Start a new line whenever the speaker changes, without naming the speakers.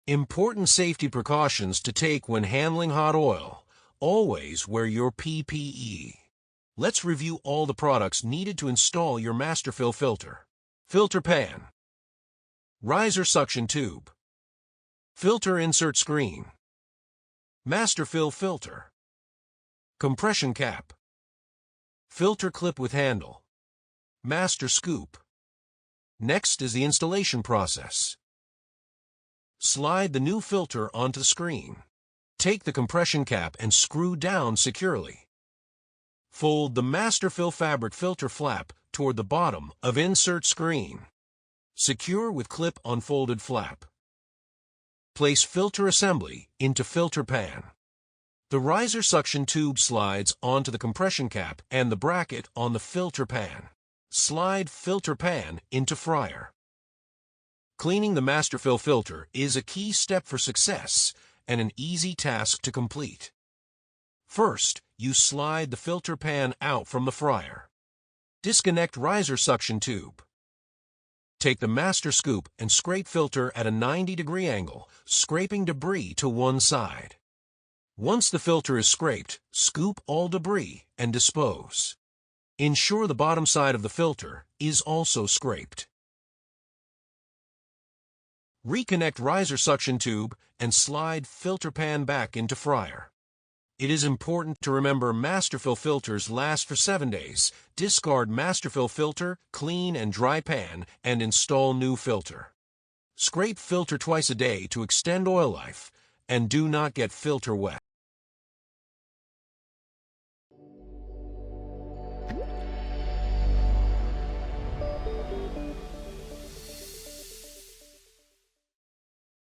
Important safety precautions to take when handling hot oil. Always wear your PPE. Let's review all the products needed to install your Masterfil filter. Filter pan, riser suction tube, filter insert screen, Masterfil filter, compression cap, filter clip with handle, master scoop. Next is the installation process. Slide the new filter onto the screen. Take the compression cap and screw down securely. Fold the Masterfil fabric filter flap toward the bottom of insert screen. Secure with clip on folded flap. Place filter assembly into filter pan. The riser suction tube slides onto the compression cap and the bracket on the filter pan. Slide filter pan into fryer. Cleaning the Masterfil filter is a key step for success and an easy task to complete. First, you slide the filter pan out from the fryer. Disconnect riser suction tube. Take the master scoop and scrape filter at a 90-degree angle, scraping debris to one side. Once the filter is scraped, scoop all debris and dispose. Ensure the bottom side of the filter is also scraped. Reconnect riser suction tube and slide filter pan back into fryer. It is important to remember Masterfil filters last for 7 days. Discard Masterfil filter, clean and dry pan, and install new filter. Scrape filter twice a day to extend oil life, and do not get filter wet.